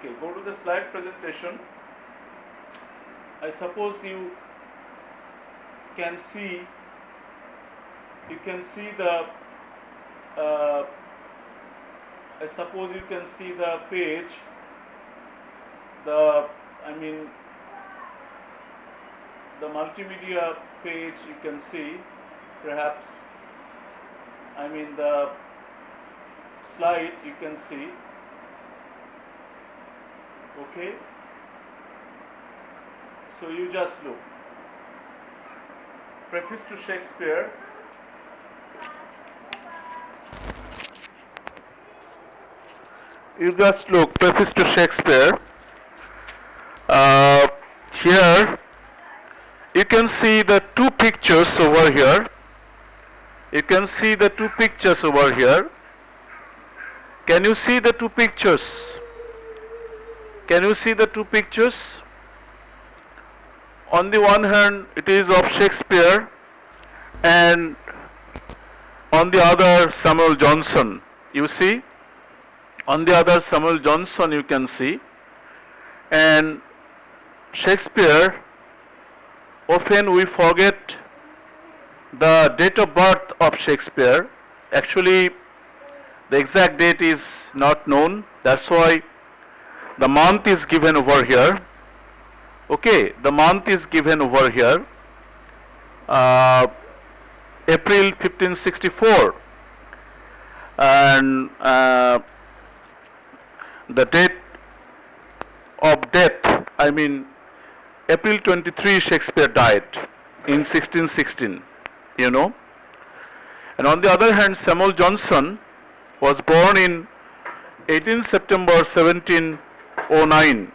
Okay, go to the slide presentation. I suppose can see you can see the uh, I suppose you can see the page, the I mean the multimedia page. You can see perhaps I mean the slide you can see. Okay, so you just look. Preface to Shakespeare. You just look. Preface to Shakespeare. Here you can see the two pictures over here. You can see the two pictures over here. Can you see the two pictures? Can you see the two pictures? On the one hand, it is of Shakespeare, and on the other, Samuel Johnson. You see? On the other, Samuel Johnson you can see. And Shakespeare, often we forget the date of birth of Shakespeare. Actually, the exact date is not known. That's why the month is given over here. Okay, the month is given over here. April 1564. And the date of death, I mean April 23 Shakespeare died in 1616, you know. And on the other hand, Samuel Johnson was born in 18 September 1709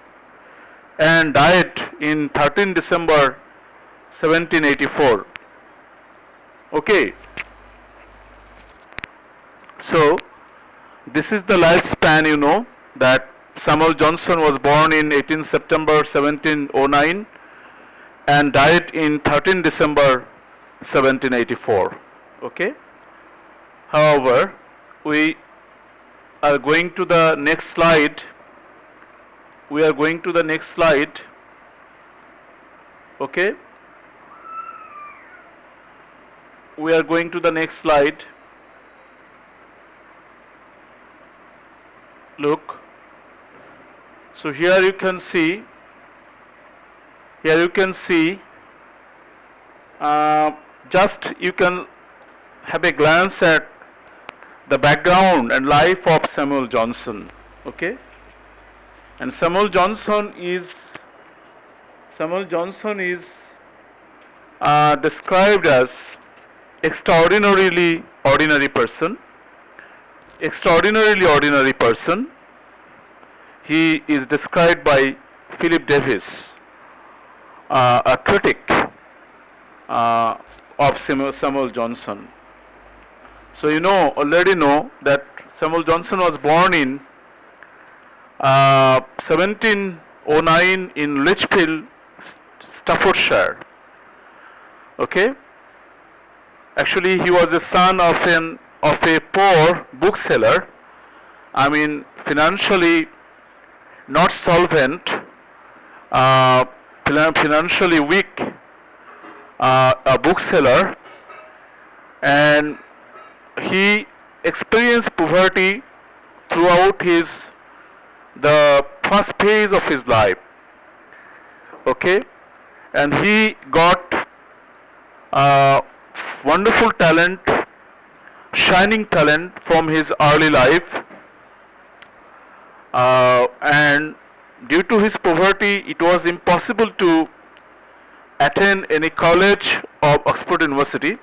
and died in 13 December 1784. Okay. So this is the lifespan, you know, that Samuel Johnson was born in 18 September 1709 and died in 13 December 1784. Okay. However, we are going to the next slide. We are going to the next slide. Okay. We are going to the next slide. Look. So here you can see. Here you can see. Just you can have a glance at the background and life of Samuel Johnson. Okay. And Samuel Johnson is described as extraordinarily ordinary person. Extraordinarily ordinary person. He is described by Philip Davis, a critic of Samuel Johnson. So you already know that Samuel Johnson was born in 1709 in Lichfield, Staffordshire. Okay. Actually, he was the son of a poor bookseller. I mean, financially not solvent, financially weak, a bookseller, and he experienced poverty throughout the first phase of his life. Okay, and he got wonderful talent, shining talent from his early life, and due to his poverty, it was impossible to attend any college of Oxford University.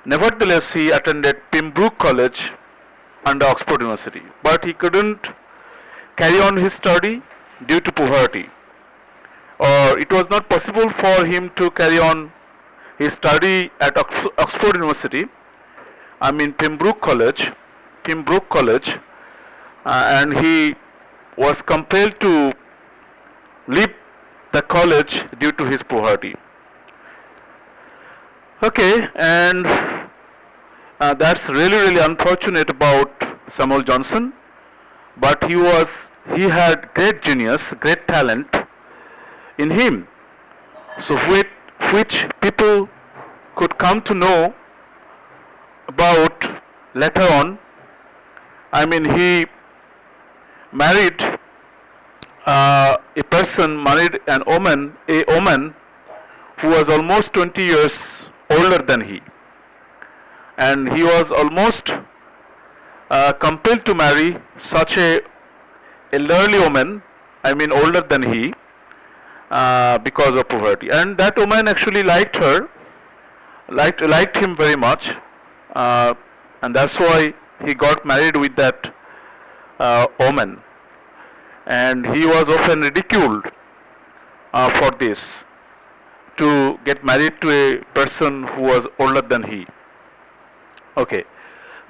Nevertheless, he attended Pembroke College under Oxford University, but he couldn't carry on his study due to poverty, or it was not possible for him to carry on his study at Oxford University. I mean Pembroke College, and he was compelled to leave the college due to his poverty. Okay, and that's really unfortunate about Samuel Johnson, but he was he had great genius, great talent in him. So which people could come to know about later on. I mean, he married married a woman who was almost 20 years older than he. And he was almost compelled to marry such a elderly woman, I mean older than he, because of poverty. And that woman actually liked him very much, and that's why he got married with that woman. And he was often ridiculed for this, to get married to a person who was older than he. Okay,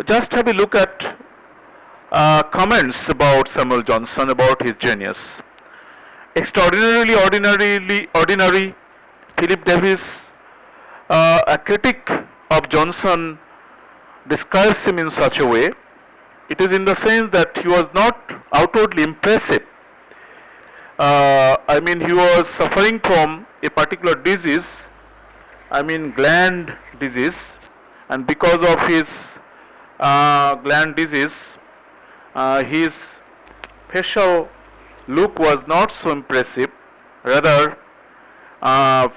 just have a look at comments about Samuel Johnson, about his genius. Extraordinarily ordinary, Philip Davis, a critic of Johnson, describes him in such a way. It is in the sense that he was not outwardly impressive. I mean, he was suffering from a particular disease, I mean gland disease, and because of his gland disease, his facial look was not so impressive, rather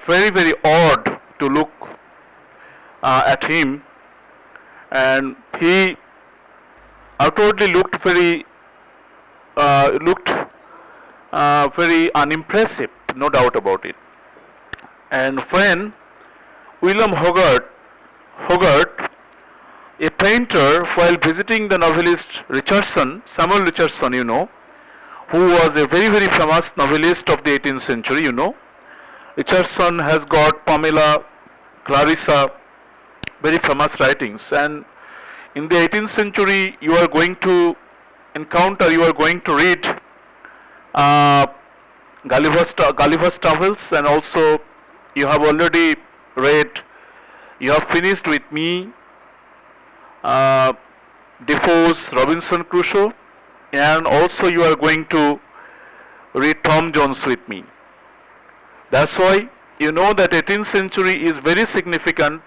very odd to look at him, and he outwardly looked very unimpressive, no doubt about it. And when William Hogarth, a painter, while visiting the novelist Samuel Richardson, who was a very famous novelist of the 18th century, Richardson has got Pamela, Clarissa, very famous writings, and in the 18th century you are going to read Gulliver's Travels, and also you have already read, you have finished with me Defoe's Robinson Crusoe, and also you are going to read Tom Jones with me. That's why you know that 18th century is very significant.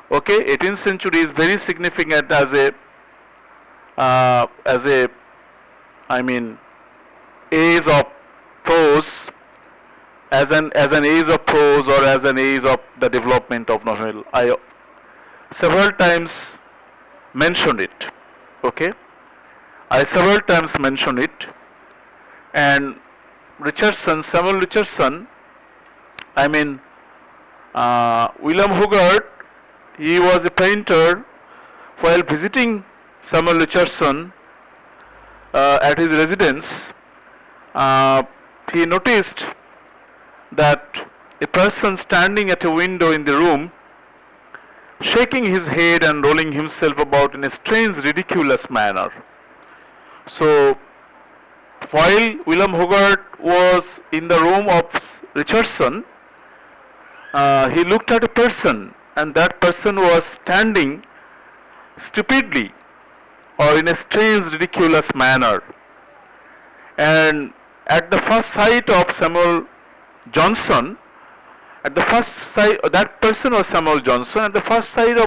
Okay, 18th century is very significant as a age of prose, as an age of prose, or as an age of the development of novel. I several times mentioned it. Okay, I several times mentioned it. And Samuel Richardson, William Hogarth, he was a painter. While visiting Samuel Richardson at his residence, he noticed that a person standing at a window in the room, shaking his head and rolling himself about in a strange, ridiculous manner. So, while William Hogarth was in the room of Richardson, he looked at a person, and that person was standing stupidly or in a strange, ridiculous manner. And at the first sight of Samuel Johnson, that person was Samuel Johnson. At the first sight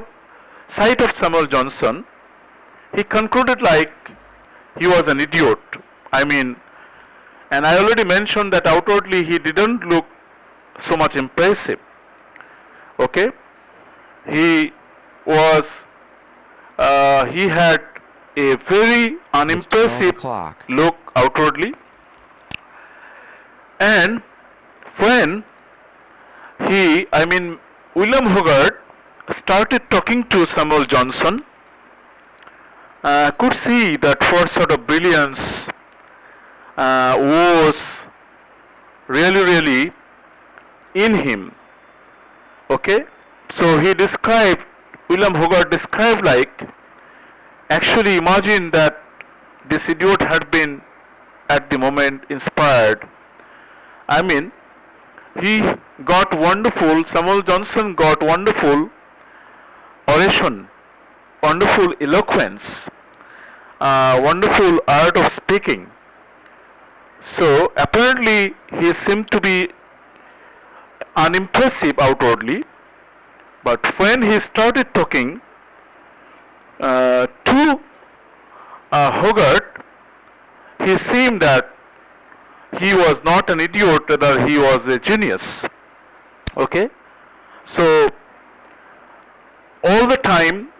of Samuel Johnson, he concluded like he was an idiot. And I already mentioned that outwardly he didn't look so much impressive. Okay, he had a very unimpressive look outwardly, and when William Hogarth started talking to Samuel Johnson, could see that for sort of brilliance was really in him. Okay, so William Hogarth described like, actually imagine that this idiot had been at the moment inspired. Samuel Johnson got wonderful oration, wonderful eloquence, wonderful art of speaking. So apparently he seemed to be unimpressive outwardly, but when he started talking to Hogarth, he seemed that he was not an idiot, rather he was a genius. Okay, so all the time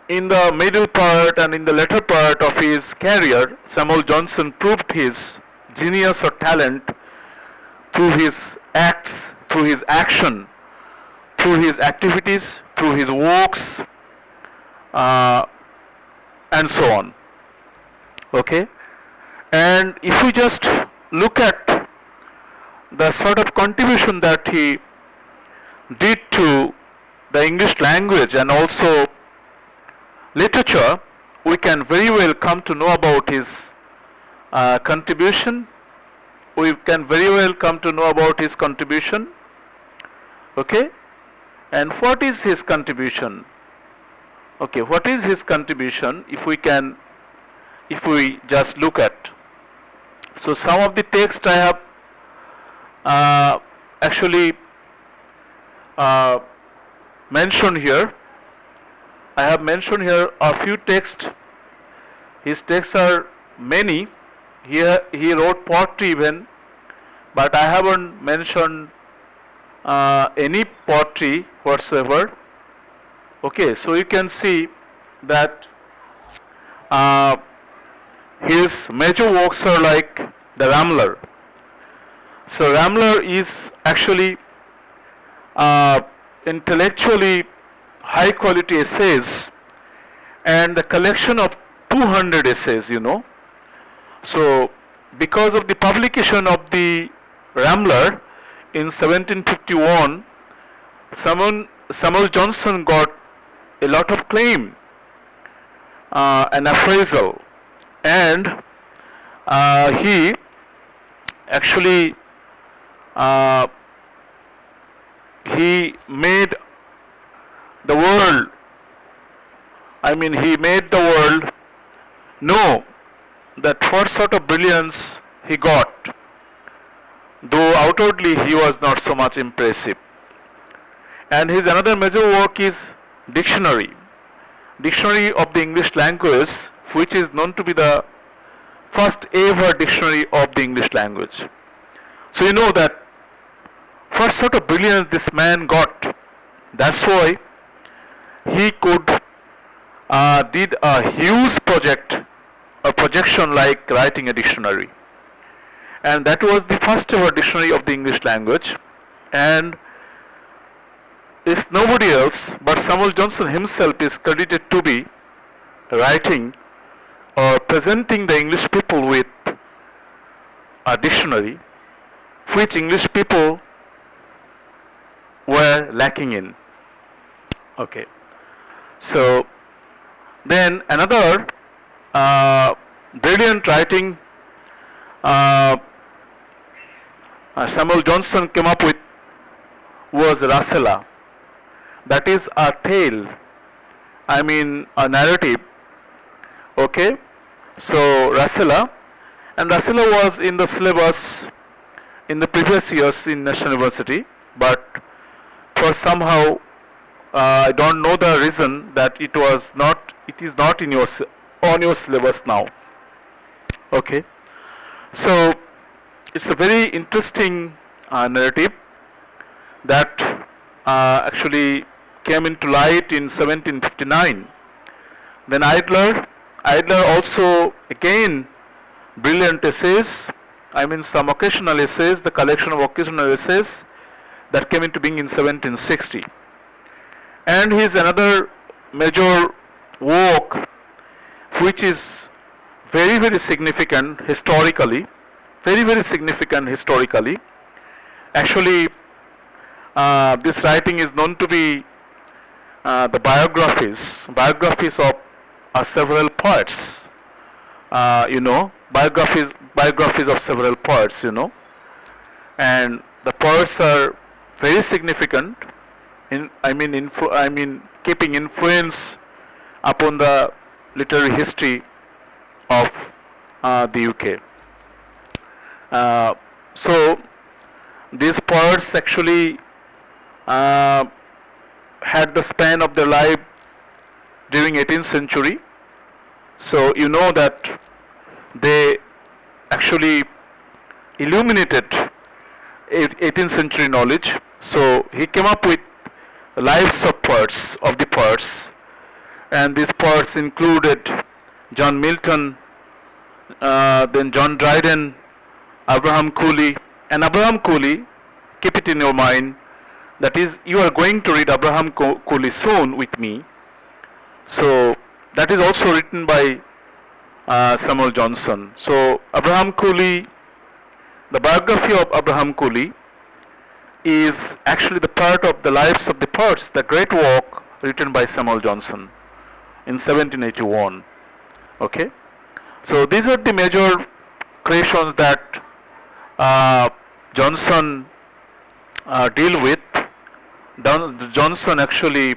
in the middle part and in the latter part of his career, Samuel Johnson proved his genius or talent through his acts, through his action, through his activities, through his works, uh, and so on. Okay, and if we just look at the sort of contribution that he did to the English language and also literature, we can very well come to know about his contribution. We can very well come to know about his contribution. Okay, and what is his contribution? Okay, what is his contribution? If we just look at, so some of the text I have actually mentioned here. I have mentioned here a few texts. His texts are many. Here he wrote poetry even, but I haven't mentioned any poetry whatsoever. Okay, so you can see that his major works are like the Rambler. So Rambler is actually intellectually high quality essays and the collection of 200 essays, you know. So because of the publication of the Rambler in 1751, Samuel Johnson got a lot of claim and appraisal, and he actually he made the world, he made the world know that what sort of brilliance he got, though outwardly he was not so much impressive. And his another major work is Dictionary of the English language, which is known to be the first ever dictionary of the English language. So you know that what sort of brilliance this man got. That's why he could did a huge project, a projection like writing a dictionary, and that was the first ever dictionary of the English language, and it's nobody else but Samuel Johnson himself is credited to be writing or presenting the English people with a dictionary which English people were lacking in. Okay, so then another brilliant writing Samuel Johnson came up with was Rasela. That is a tale, a narrative. Okay, so Rasela, and Rasela was in the syllabus in the previous years in National University, but for somehow I don't know the reason that it is not in on your syllabus now. Okay, so it's a very interesting narrative that actually came into light in 1759. Then Idler also again brilliant essays, some occasional essays, the collection of occasional essays that came into being in 1760. And his another major work which is very very significant historically, actually this writing is known to be the biographies of several poets, biographies of several poets, and the poets are very significant keeping influence upon the literary history of the UK. Uh, so these poets actually uh, had the span of their life during 18th century. So you know that they actually illuminated 18th century knowledge. So he came up with lives of poets, of the poets, and these poets included John Milton, then John Dryden, Abraham Cooley. And Abraham Cooley, keep it in your mind, that is, you are going to read Abraham Cooley soon with me. So that is also written by Samuel Johnson. So Abraham Cooley, the biography of Abraham Cooley is actually the part of the lives of the poets, the great work written by Samuel Johnson in 1781. Okay, so these are the major creations that Johnson deal with. Johnson actually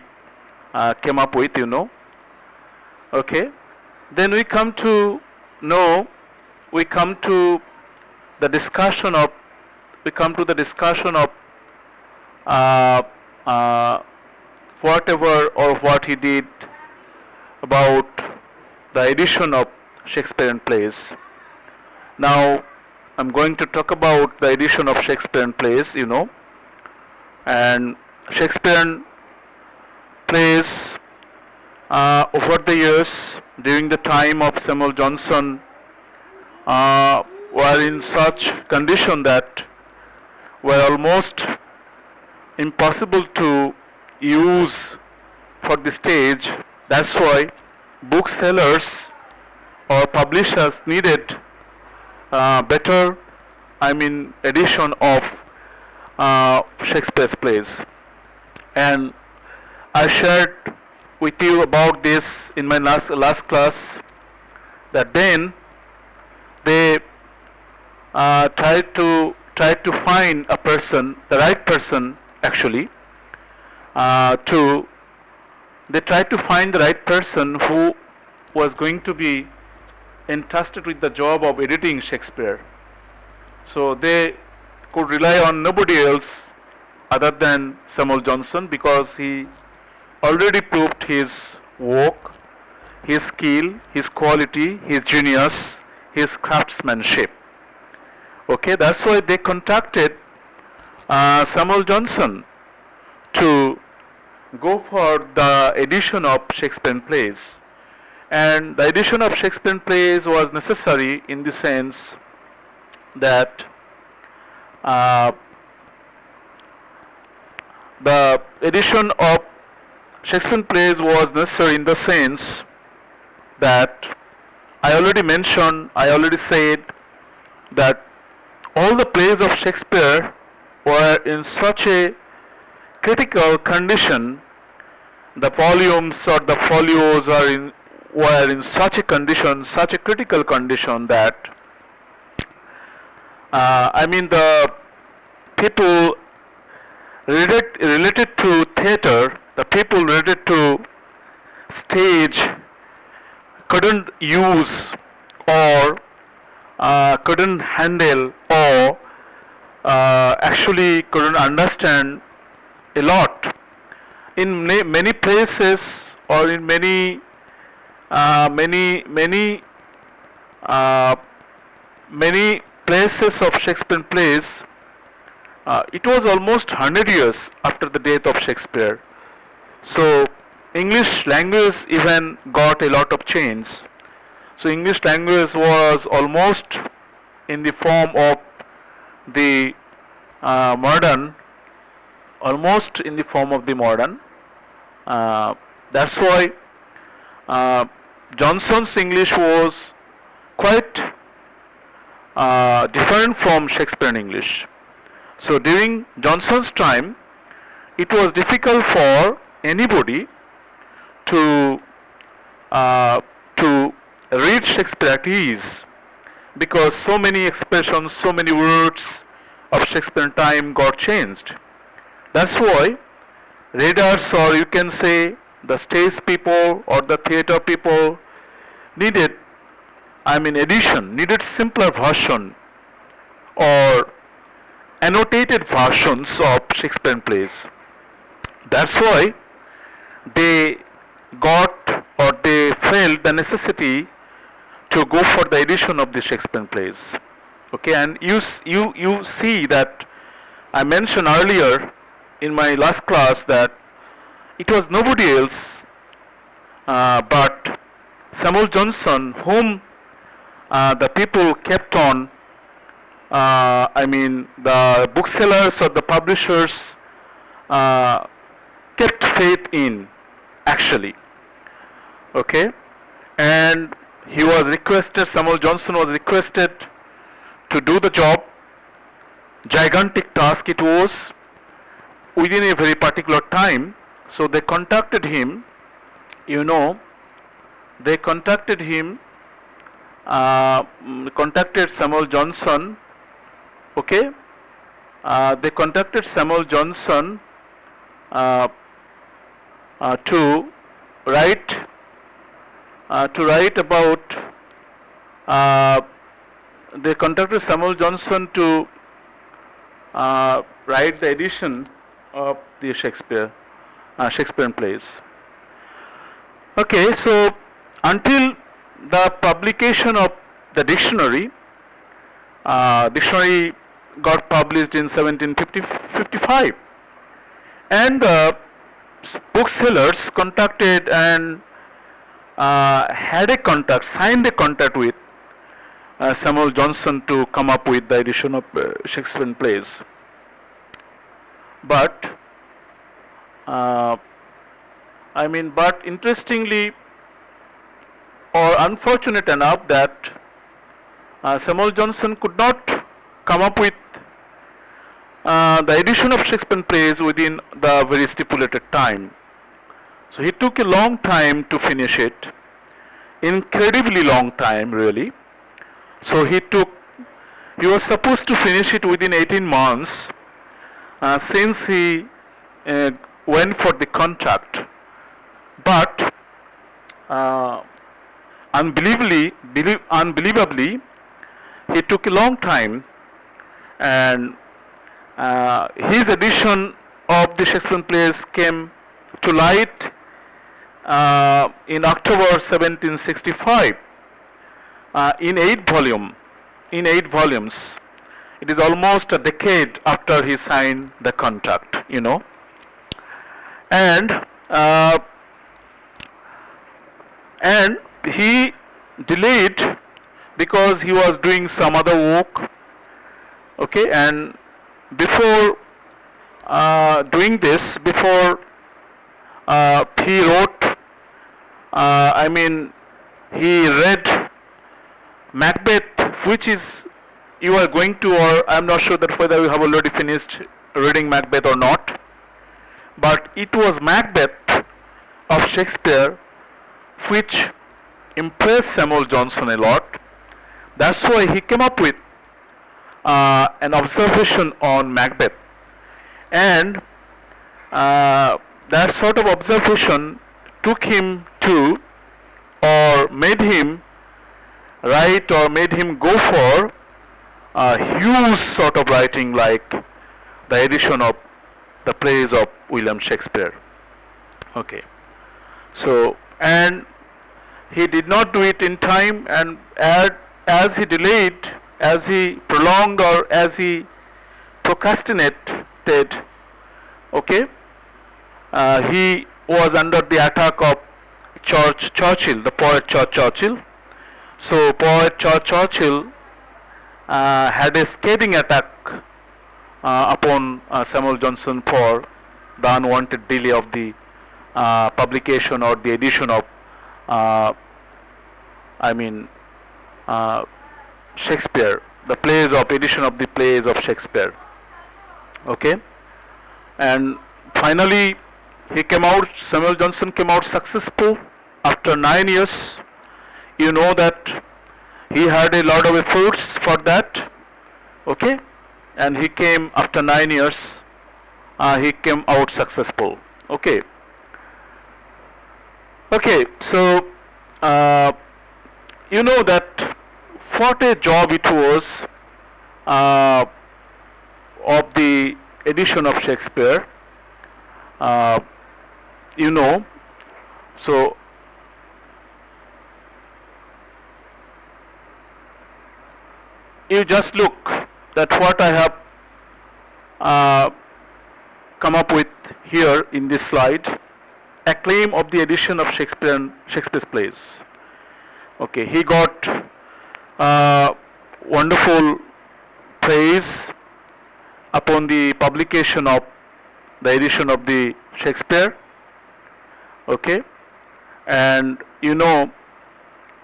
came up with, you know. Okay, then we come to know, we come to the discussion of, uh, uh, whatever or what he did about the edition of Shakespearean plays. Now I'm going to talk about the edition of Shakespearean plays, you know, and Shakespearean plays over the years during the time of Samuel Johnson were in such condition that were almost impossible to use for the stage. That's why booksellers or publishers needed better, edition of Shakespeare's plays. And I shared with you about this in my last class, that then they tried to find a person, the right person actually, they tried to find the right person who was going to be entrusted with the job of editing Shakespeare. So they could rely on nobody else other than Samuel Johnson, because he already proved his work, his skill, his quality, his genius, his craftsmanship. Okay, that's why they contacted Samuel Johnson to go for the edition of Shakespearean plays. And the edition of Shakespearean plays was necessary in the sense that the edition of Shakespearean plays was necessary in the sense that I already said that all the plays of Shakespeare were in such a critical condition. The volumes or the folios were in such a condition, such a critical condition that the people related to theater, the people related to stage couldn't use or couldn't handle or actually couldn't understand a lot. In many places or in many places of Shakespearean plays, it was almost 100 years after the death of Shakespeare. So English language even got a lot of change. So English language was almost in the form of the modern, that's why Johnson's English was quite different from Shakespearean English. So during Johnson's time, it was difficult for anybody to read Shakespeare at ease, because so many expressions, so many words of Shakespearean time got changed. That's why readers, or you can say the stage people or the theater people, needed simpler version or annotated versions of Shakespearean plays. That's why they got or they felt the necessity to go for the edition of the Shakespearean plays. Okay, and you see that I mentioned earlier in my last class that it was nobody else but Samuel Johnson, whom the people kept on, the booksellers or the publishers kept faith in, actually. Okay, and he was requested, Samuel Johnson was requested to do the job. Gigantic task it was within a very particular time. So they contacted him, they contacted him, contacted Samuel Johnson, okay, they contacted Samuel Johnson to write about, they contacted Samuel Johnson to write the edition of the Shakespearean plays. Okay, so until the publication of the dictionary got published in 1755, and the booksellers contacted and signed a contract with Samuel Johnson to come up with the edition of Shakespearean plays. But but interestingly or unfortunate enough that Samuel Johnson could not come up with the edition of Shakespearean plays within the very stipulated time. So he took a long time to finish it, incredibly long time really. So he was supposed to finish it within 18 months since he went for the contract. But unbelievably, he took a long time, and his edition of the Shakespearean plays came to light in October 1765 in 8 volumes. It is almost a decade after he signed the contract, and he delayed because he was doing some other work. Okay, and before doing this, before he wrote, he read Macbeth, which is, you are going to, or I'm not sure that whether you have already finished reading Macbeth or not, but it was Macbeth of Shakespeare which impressed Samuel Johnson a lot. That's why he came up with an observation on Macbeth, and that sort of observation took him to, or made him write, or made him go for a huge sort of writing like the edition of the plays of William Shakespeare. Okay, so, and he did not do it in time, and as he delayed, as he prolonged, or as he procrastinated, okay, he was under the attack of Churchill, the poet Churchill. So poet Churchill had a scathing attack upon Samuel Johnson for the unwanted delay of the publication or the edition of Shakespeare, the plays of edition of the plays of Shakespeare. Okay, and finally he came out, Samuel Johnson came out successful after 9 years. You know that he had a lot of efforts for that. Okay, and he came after 9 years, he came out successful. Okay. Okay, so you know that what a job it was uh, of the edition of Shakespeare, uh, you know. So you just look that what I have uh, come up with here in this slide. Acclaim of the edition of Shakespeare's plays. Okay, he got wonderful praise upon the publication of the edition of the Shakespeare. Okay, and you know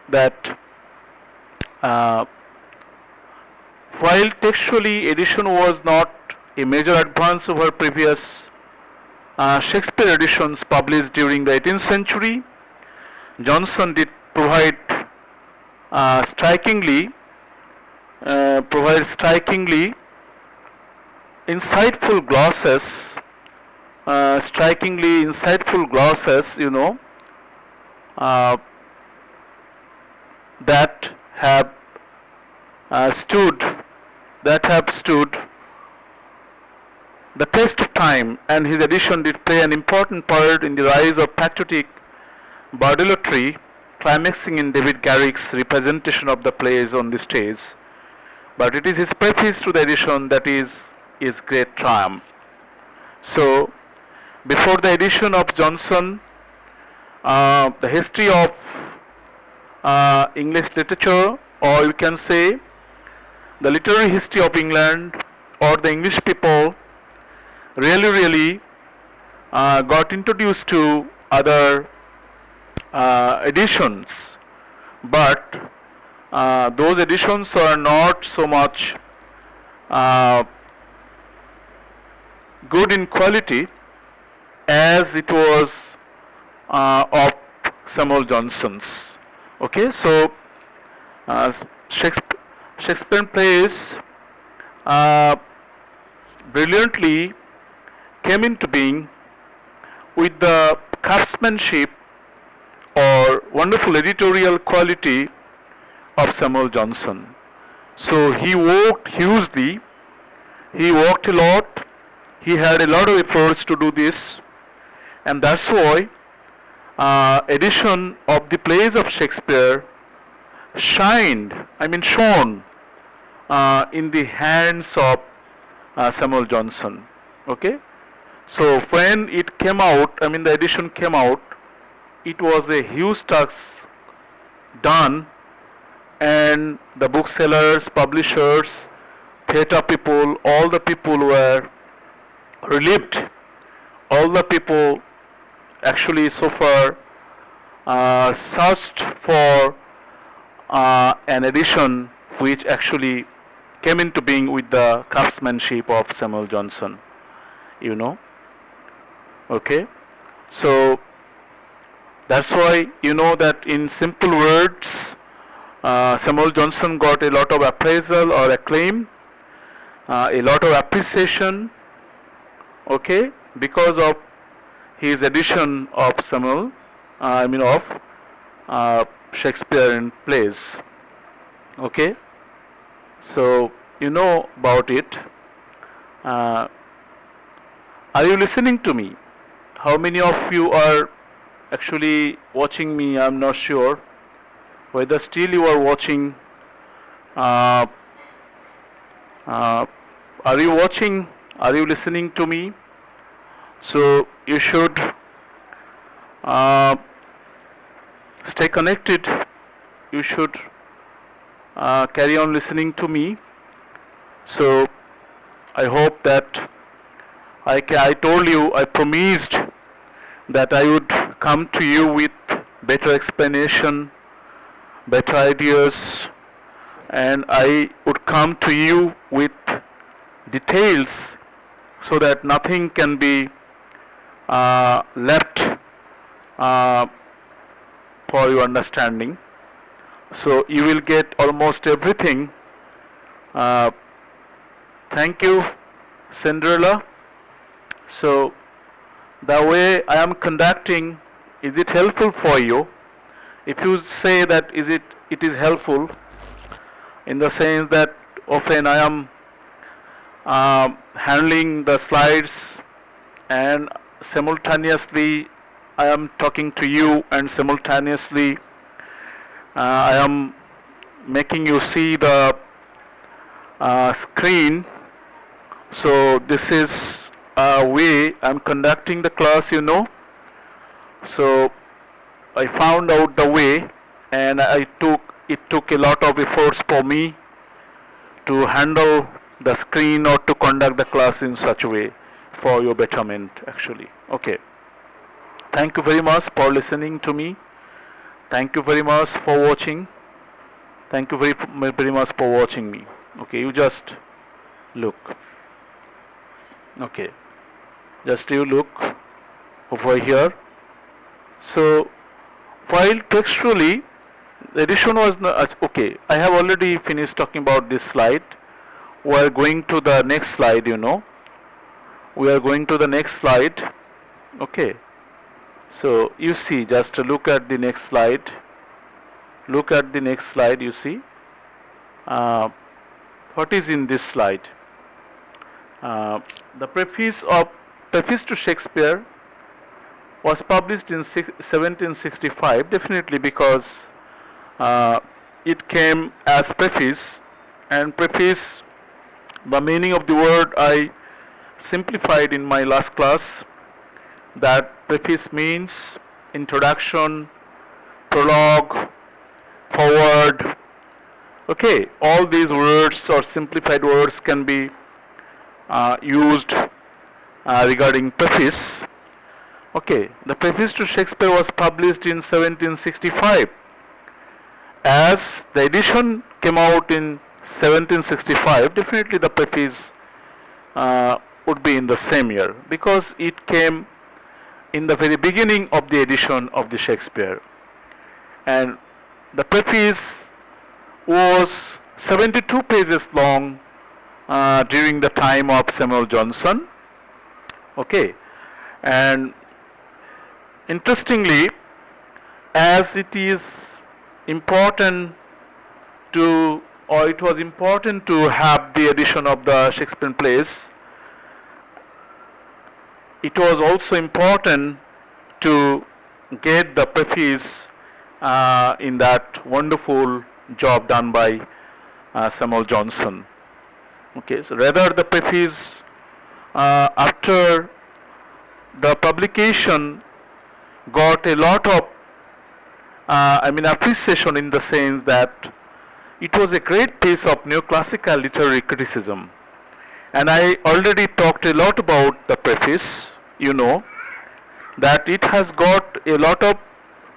that while textually edition was not a major advance over previous Shakespeare editions published during the 18th century, Johnson did provide strikingly insightful glosses, you know, that have stood the test of time, and his edition did play an important part in the rise of patriotic bardelatry, climaxing in David Garrick's representation of the plays on the stage. But it is his preface to the edition that is his great triumph. So, before the edition of Johnson, the history of English literature, or you can say the literary history of England or the English people, really got introduced to other editions, but those editions are not so much good in quality as it was of Samuel Johnson's. Okay, so Shakespeare plays brilliantly came into being with the craftsmanship or wonderful editorial quality of Samuel Johnson. So he worked hugely, he worked a lot, he had a lot of efforts to do this, and that's why edition of the plays of Shakespeare shone in the hands of Samuel Johnson. Okay, so when it came out, the edition came out, it was a huge task done, and the booksellers, publishers, theatre people, all the people were relieved. All the people actually so far searched for an edition which actually came into being with the craftsmanship of Samuel Johnson, you know. Okay, so that's why you know that in simple words, Samuel Johnson got a lot of appraisal or acclaim, a lot of appreciation, okay, because of his edition of Shakespearean plays. Okay, so you know about it. Are you listening to me? How many of you are actually watching me? I'm not sure whether still you are watching. Are you watching? Are you listening to me? So you should stay connected. You should carry on listening to me. So I hope that I told you, I promised that I would come to you with better explanation, better ideas, and I would come to you with details so that nothing can be left for your understanding. So you will get almost everything. Thank you, Cinderella. So the way I am conducting, is it helpful for you? If you say that it is helpful, in the sense that often I am handling the slides, and simultaneously I am talking to you, and simultaneously I am making you see the screen. So this is a way I'm conducting the class, So I found out the way, and it took a lot of efforts for me to handle the screen or to conduct the class in such a way for your betterment, actually. Okay. Thank you very much for listening to me. Thank you very much for watching. Thank you very much for watching me. Okay, you just look. Okay, just you look over here. So while textually the edition was not, okay, I have already finished talking about this slide. We are going to the next slide, we are going to the next slide. Okay, so you see, just look at the next slide. Look at the next slide. You see what is in this slide. The preface to Shakespeare was published in 1765, definitely because it came as preface, and preface, the meaning of the word I simplified in my last class, that preface means introduction, prologue, forward. Okay, all these words or simplified words can be used regarding preface. Okay, the preface to Shakespeare was published in 1765. As the edition came out in 1765, definitely the preface would be in the same year, because it came in the very beginning of the edition of the Shakespeare. And the preface was 72 pages long during the time of Samuel Johnson. Okay, and interestingly, as it is important to, or it was important to have the edition of the Shakespearean plays, it was also important to get the preface in that wonderful job done by Samuel Johnson. Okay, so rather the preface after the publication got a lot of appreciation, in the sense that it was a great piece of neoclassical literary criticism. And I already talked a lot about the preface, that it has got a lot of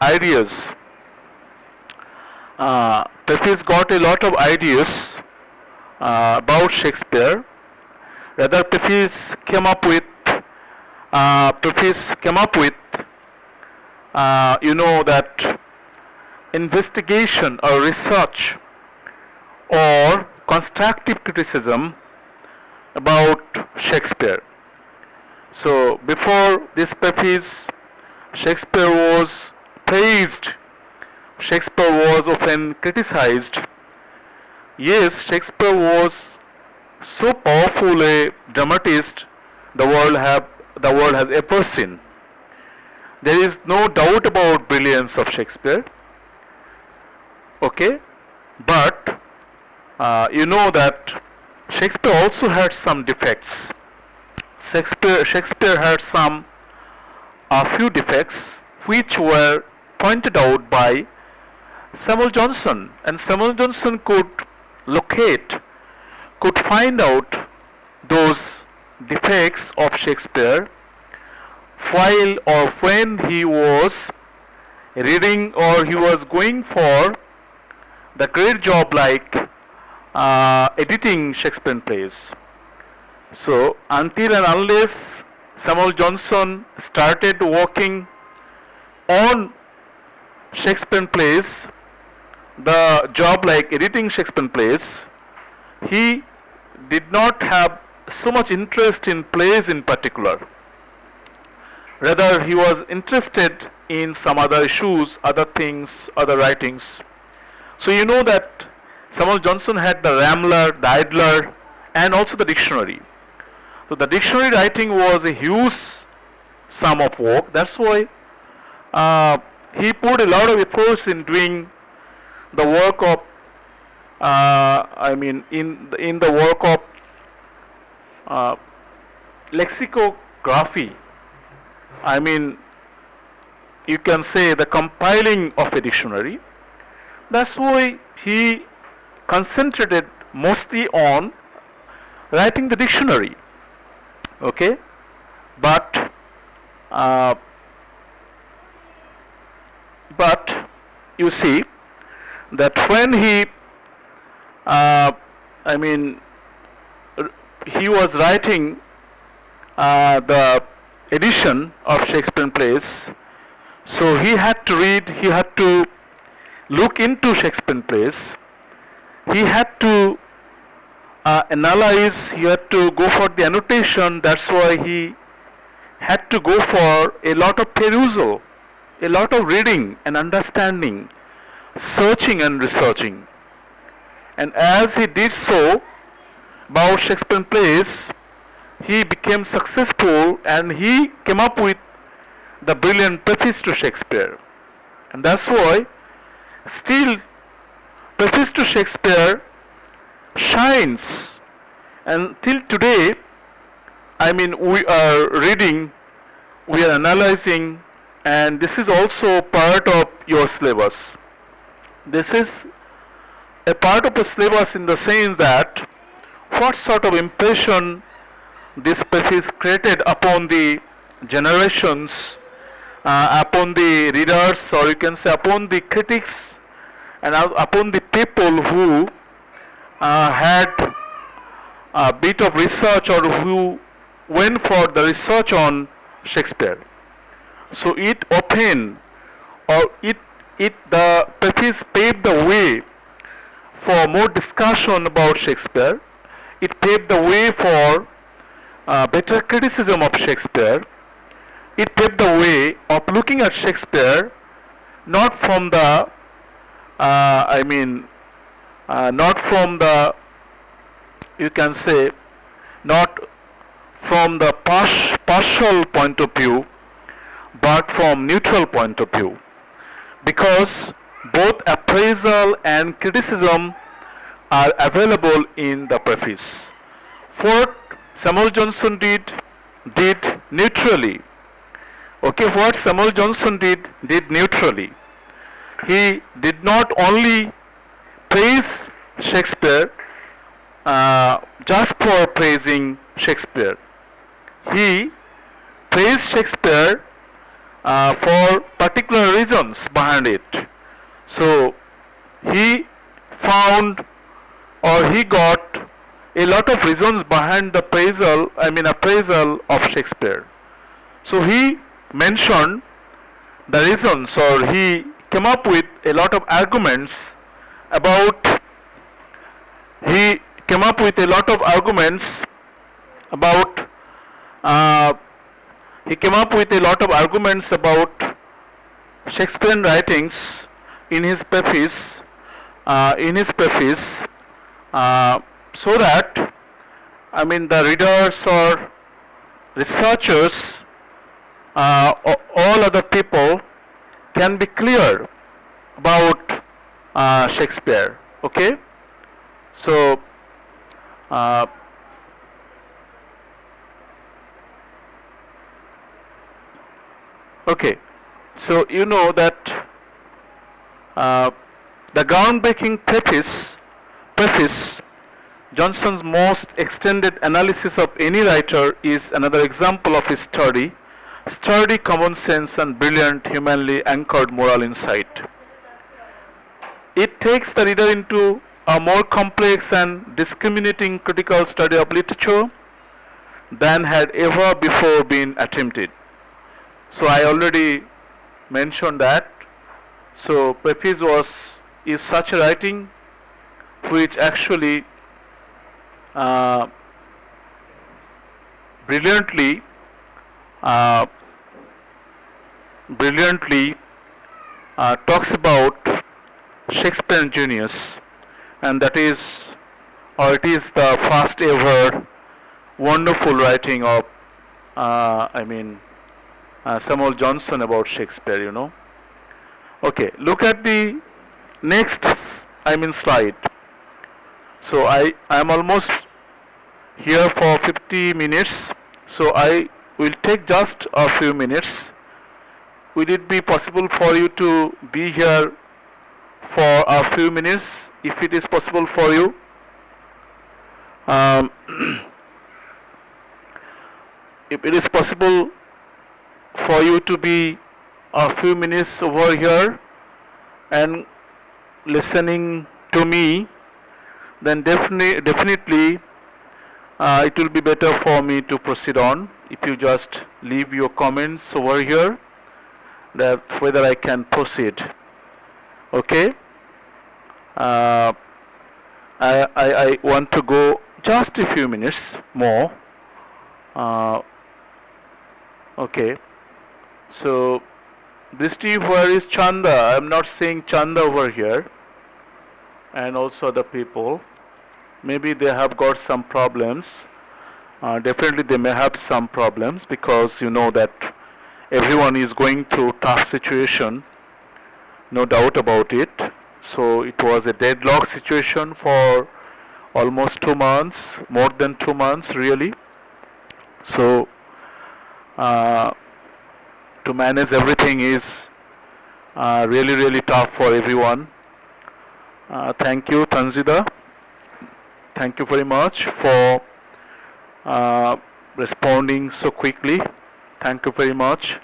ideas. Preface got a lot of ideas about Shakespeare. Rather, preface came up with that investigation or research or constructive criticism about Shakespeare. So before this preface, Shakespeare was praised, Shakespeare was often criticized. Yes, Shakespeare was so powerful a dramatist the world has ever seen. There is no doubt about brilliance of Shakespeare. Okay, but that Shakespeare also had some defects. Shakespeare had a few defects which were pointed out by Samuel Johnson, and Samuel Johnson could find out those defects of Shakespeare while or when he was reading or he was going for the great job like editing Shakespearean plays. So until and unless Samuel Johnson started working on Shakespearean plays, the job like editing Shakespearean plays, he did not have so much interest in plays in particular. Rather, he was interested in some other issues, other things, other writings. So that Samuel Johnson had the Rambler, the Idler, and also the dictionary. So the dictionary writing was a huge sum of work. That's why he put a lot of efforts in doing the work of, in the work of lexicography. I mean, you can say the compiling of a dictionary. That's why he concentrated mostly on writing the dictionary. Okay, but you see that when he was writing the edition of Shakespearean plays, so he had to look into Shakespearean plays, he had to analyze, he had to go for the annotation. That's why he had to go for a lot of perusal, a lot of reading and understanding, searching and researching. And as he did so about Shakespearean plays, he became successful and he came up with the brilliant preface to Shakespeare. And that's why still preface to Shakespeare shines, and till today, we are reading, we are analyzing, and this is also part of your syllabus. This is a part of the syllabus in the sense that what sort of impression this preface created upon the generations, upon the readers, or you can say upon the critics, and upon the people who had a bit of research or who went for the research on Shakespeare. So it opened, or the preface paved the way for more discussion about Shakespeare. It paved the way for better criticism of Shakespeare. It paved the way of looking at Shakespeare not from the not from the, you can say, not from the partial point of view, but from neutral point of view, because both appraisal and criticism are available in the preface. What Samuel Johnson did neutrally. Okay, what Samuel Johnson did neutrally. He did not only praise Shakespeare just for praising Shakespeare. He praised Shakespeare for particular reasons behind it. So he found, or he got a lot of reasons behind the appraisal of Shakespeare. So he mentioned the reasons, or he came up with a lot of arguments about Shakespearean writings in his preface, so that the readers or researchers, all other people can be clear about Shakespeare. Okay, so so you know that the groundbreaking preface, Johnson's most extended analysis of any writer, is another example of his sturdy common sense and brilliant, humanly anchored moral insight. It takes the reader into a more complex and discriminating critical study of literature than had ever before been attempted. So I already mentioned that. So preface is such a writing which actually brilliantly talks about Shakespearean genius, and that is, or it is the first ever wonderful writing of, Samuel Johnson about Shakespeare, Okay, look at the next, slide. So I am almost here for 50 minutes, so I will take just a few minutes. Will it be possible for you to be here for a few minutes, if it is possible for you? If it is possible for you to be a few minutes over here and listening to me, then definitely it will be better for me to proceed on. If you just leave your comments over here, that whether I can proceed. Okay. I want to go just a few minutes more. Okay. So, Bristi, where is Chanda? I am not seeing Chanda over here. And also the people. Maybe they have got some problems. Definitely they may have some problems, because you know that everyone is going through tough situation. No doubt about it. So it was a deadlock situation for almost 2 months, more than 2 months really. So to manage everything is really tough for everyone. Thank you, Tanzida. Thank you very much for responding so quickly. Thank you very much.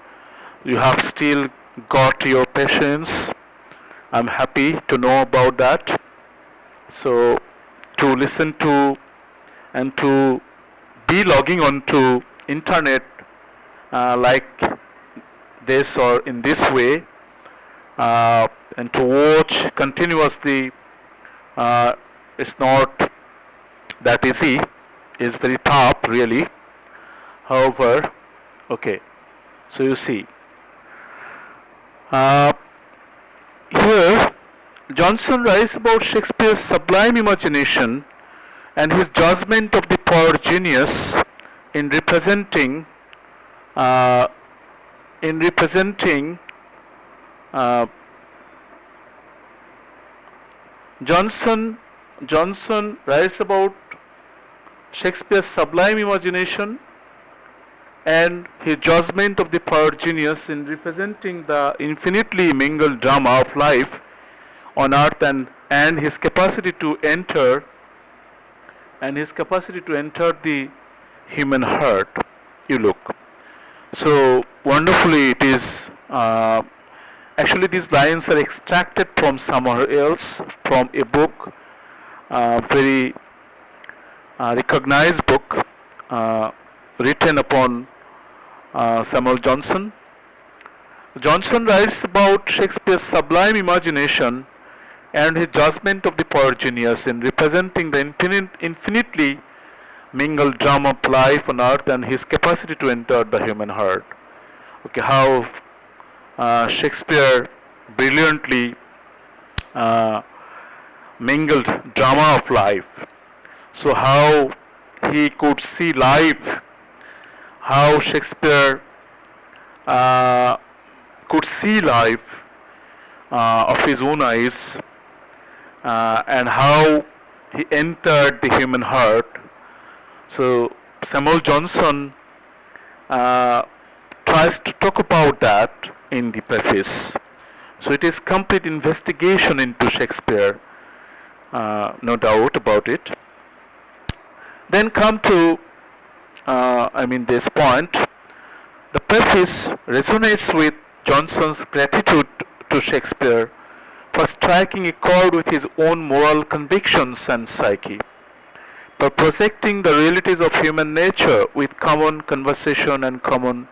You have still got your patience. I'm happy to know about that. So to listen to and to be logging on to internet like this or in this way, and to watch continuously, it's not that easy. It's very tough really. However, okay, so you see here Johnson writes about Shakespeare's sublime imagination and his judgment of the poor genius in representing Johnson writes about Shakespeare's sublime imagination and his judgment of the poor genius in representing the infinitely mingled drama of life on earth, and his capacity to enter the human heart. You look. So wonderfully it is, actually these lines are extracted from somewhere else, from a book, very recognized book, written upon Samuel Johnson. Johnson writes about Shakespeare's sublime imagination and his judgment of the poor genius in representing the infinitely mingled drama of life on earth and his capacity to enter the human heart. Okay, how Shakespeare brilliantly mingled drama of life. So how he could see life, how Shakespeare could see life of his own eyes, and how he entered the human heart. So Samuel Johnson tries to talk about that in the preface. So it is complete investigation into Shakespeare, no doubt about it. Then come to this point. The preface resonates with Johnson's gratitude to Shakespeare for striking a chord with his own moral convictions and psyche, by projecting the realities of human nature with common conversation and common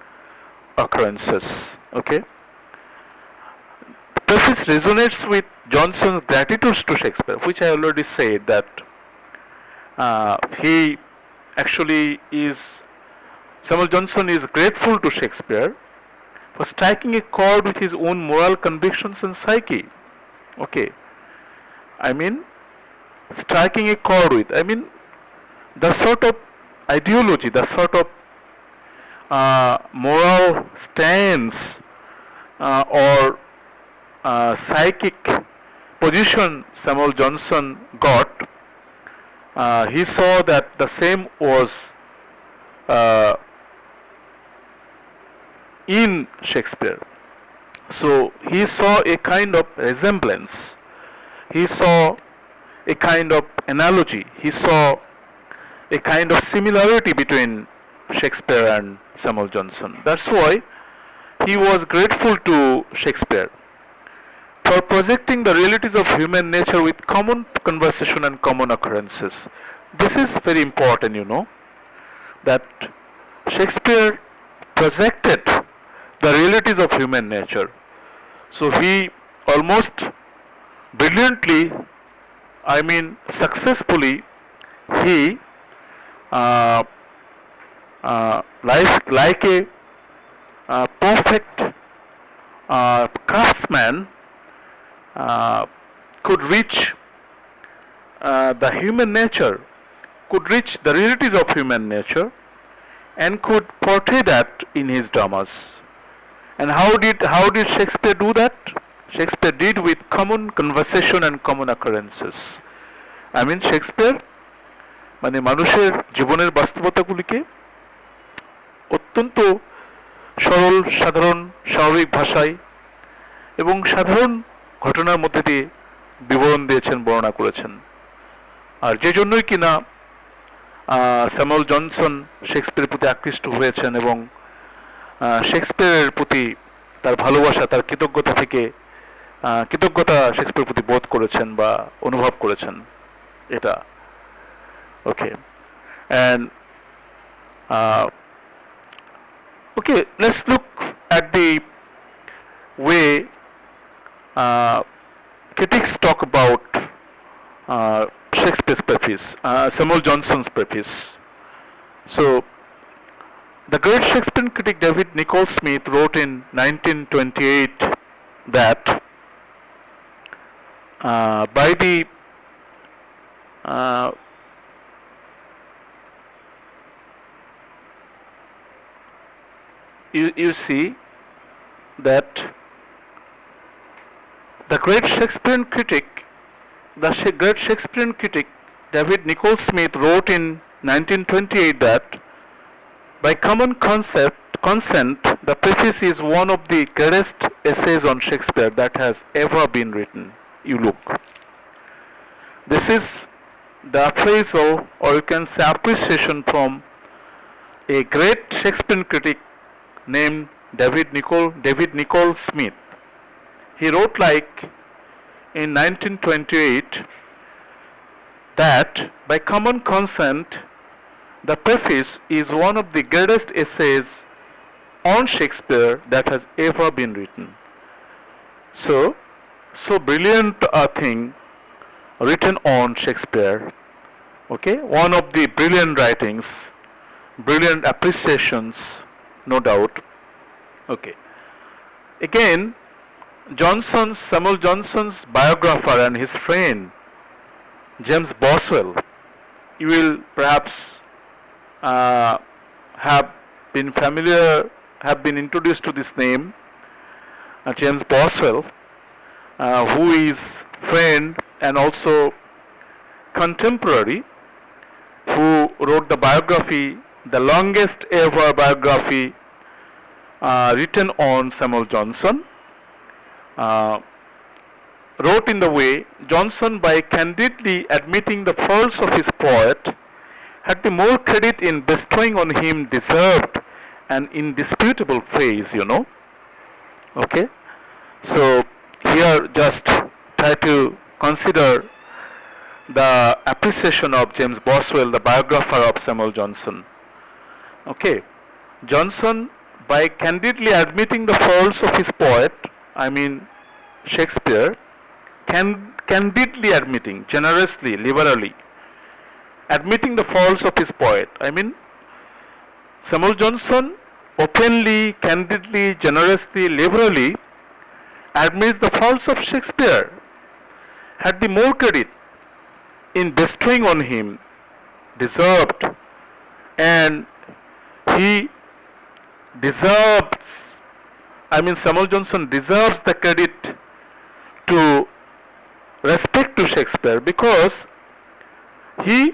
occurrences. Okay? The preface resonates with Johnson's gratitude to Shakespeare, which I already said that he actually is, Samuel Johnson is grateful to Shakespeare for striking a chord with his own moral convictions and psyche. Okay, striking a chord with. I mean, the sort of ideology, the sort of moral stance or psychic position Samuel Johnson got, he saw that the same was in Shakespeare. So he saw a kind of resemblance, he saw a kind of analogy, he saw a kind of similarity between Shakespeare and Samuel Johnson. That's why he was grateful to Shakespeare for projecting the realities of human nature with common conversation and common occurrences. This is very important, that Shakespeare projected the realities of human nature. So he almost brilliantly, successfully, he like a perfect craftsman could reach the human nature, could reach the realities of human nature, and could portray that in his dramas. And how did Shakespeare do that? Shakespeare did with common conversation and common occurrences. Shakespeare মানুষের জীবনের বাস্তবতাগুলিকে অত্যন্ত সরল, সাধারণ, স্বাভাবিক ভাষায় এবং সাধারণ ঘটনার মধ্যে দিয়ে বিবরণ দিয়েছেন, বর্ণনা করেছেন। আর যে জন্যই কিনা স্যামুয়েল জনসন শেক্সপিয়ারের প্রতি আকৃষ্ট হয়েছেন এবং শেক্সপিয়ারের প্রতি তার ভালোবাসা, তার কৃতজ্ঞতা শেক্সপিয়ারের প্রতি বোধ করেছেন বা অনুভব করেছেন এটা। ওকে, and okay, let's look at the way critics talk about Shakespeare's preface, Samuel Johnson's preface. So, the great Shakespearean critic David Nicol Smith wrote in 1928 that by the you see that the great Shakespearean critic David Nicol Smith wrote in 1928 that by common consent, the preface is one of the greatest essays on Shakespeare that has ever been written. You look. This is the appraisal, or you can say appreciation, from a great Shakespearean critic named David Nicol Smith. He wrote in 1928 that by common consent, the preface is one of the greatest essays on Shakespeare that has ever been written. So brilliant a thing written on Shakespeare. Okay, one of the brilliant writings, brilliant appreciations, no doubt. Okay, again, Samuel Johnson's biographer and his friend James Boswell, you will perhaps have been introduced to this name, James Boswell, who is friend and also contemporary, who wrote the biography, the longest ever biography written on Samuel Johnson. Wrote in the way, Johnson, by candidly admitting the faults of his poet, had the more credit in bestowing on him deserved and indisputable praise, Okay, so here just try to consider the appreciation of James Boswell, the biographer of Samuel Johnson. Okay, Johnson, by candidly admitting the faults of his poet, Shakespeare, candidly admitting, generously, liberally, admitting the faults of his poet. Samuel Johnson openly, candidly, generously, liberally admits the faults of Shakespeare, had the more credit in bestowing on him deserved, and he deserves, Samuel Johnson deserves the credit to respect to Shakespeare, because he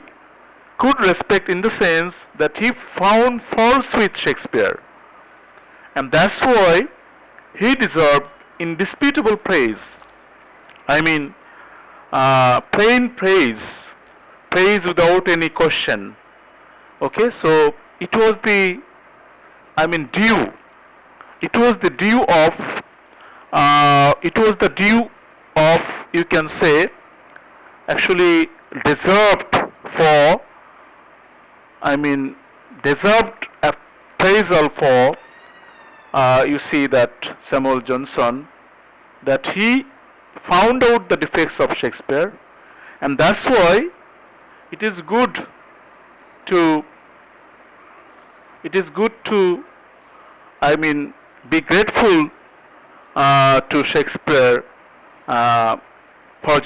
could respect in the sense that he found faults with Shakespeare, and that's why he deserved indisputable praise. Plain praise, praise without any question. Okay, so it was the, due. It was the due of, you can say, actually deserved for, deserved appraisal for, you see that Samuel Johnson, that he found out the defects of Shakespeare, and that's why it is good to be grateful to Shakespeare for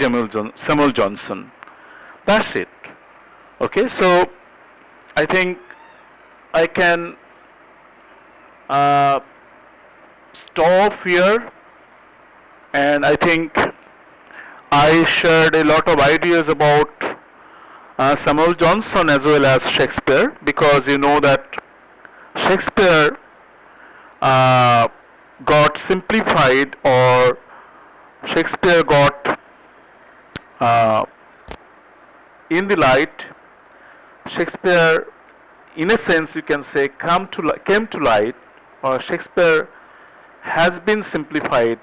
Samuel Johnson. That's it. Okay, so I think I can stop here, and I think I shared a lot of ideas about Samuel Johnson as well as Shakespeare, because you know that Shakespeare got simplified, or Shakespeare got in the light. Shakespeare, in a sense, you can say, came to light, or Shakespeare has been simplified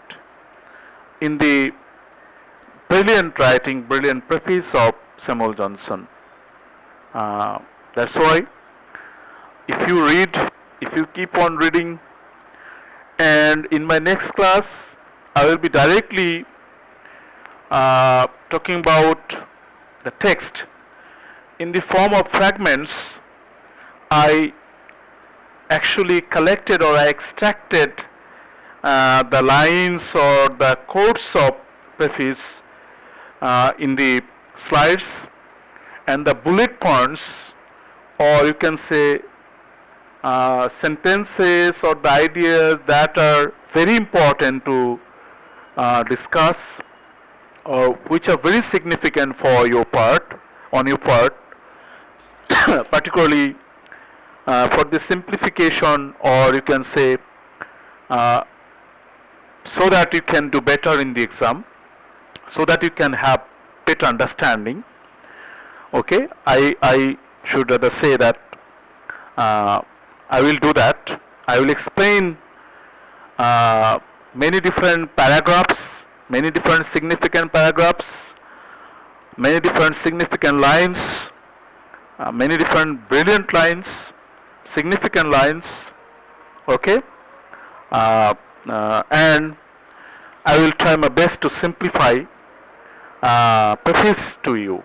in the brilliant writing, brilliant preface of Samuel Johnson. That's why, if you keep on reading, and in my next class, I will be directly talking about the text in the form of fragments. I actually collected, or I extracted the lines or the quotes of preface in the slides, and the bullet points, or you can say sentences or the ideas that are very important to discuss, or which are very significant for your part, on your part, particularly for the simplification, or you can say so that you can do better in the exam, so that you can have better understanding. Okay, I should rather say that I will do that. I will explain many different paragraphs, many different significant paragraphs, many different significant lines, many different brilliant lines, significant lines. Okay, and I will try my best to simplify preface to you,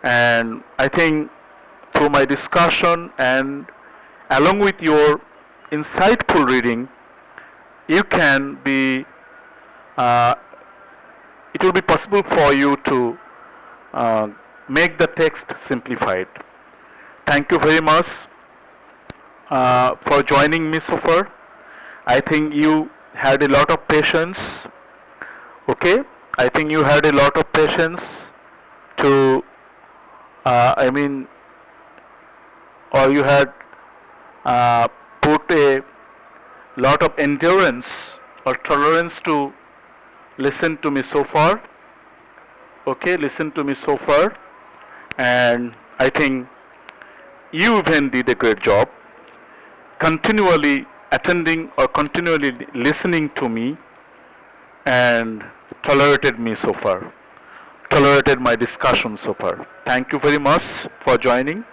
and I think through my discussion and along with your insightful reading, you can be it will be possible for you to make the text simplified. Thank you very much for joining me so far. I think you had a lot of patience. Okay, I think you had a lot of patience to or you had put a lot of endurance or tolerance to listen to me so far. Okay, listen to me so far, and I think you even did a great job continually attending or continually listening to me, and tolerated me so far, tolerated my discussion so far. Thank you very much for joining.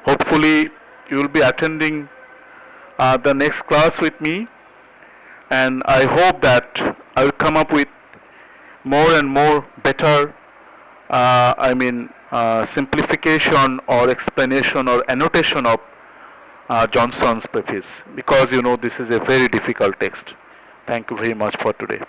Hopefully you will be attending the next class with me, and I hope that I will come up with more and more better simplification or explanation or annotation of Johnson's preface, because you know this is a very difficult text. Thank you very much for today.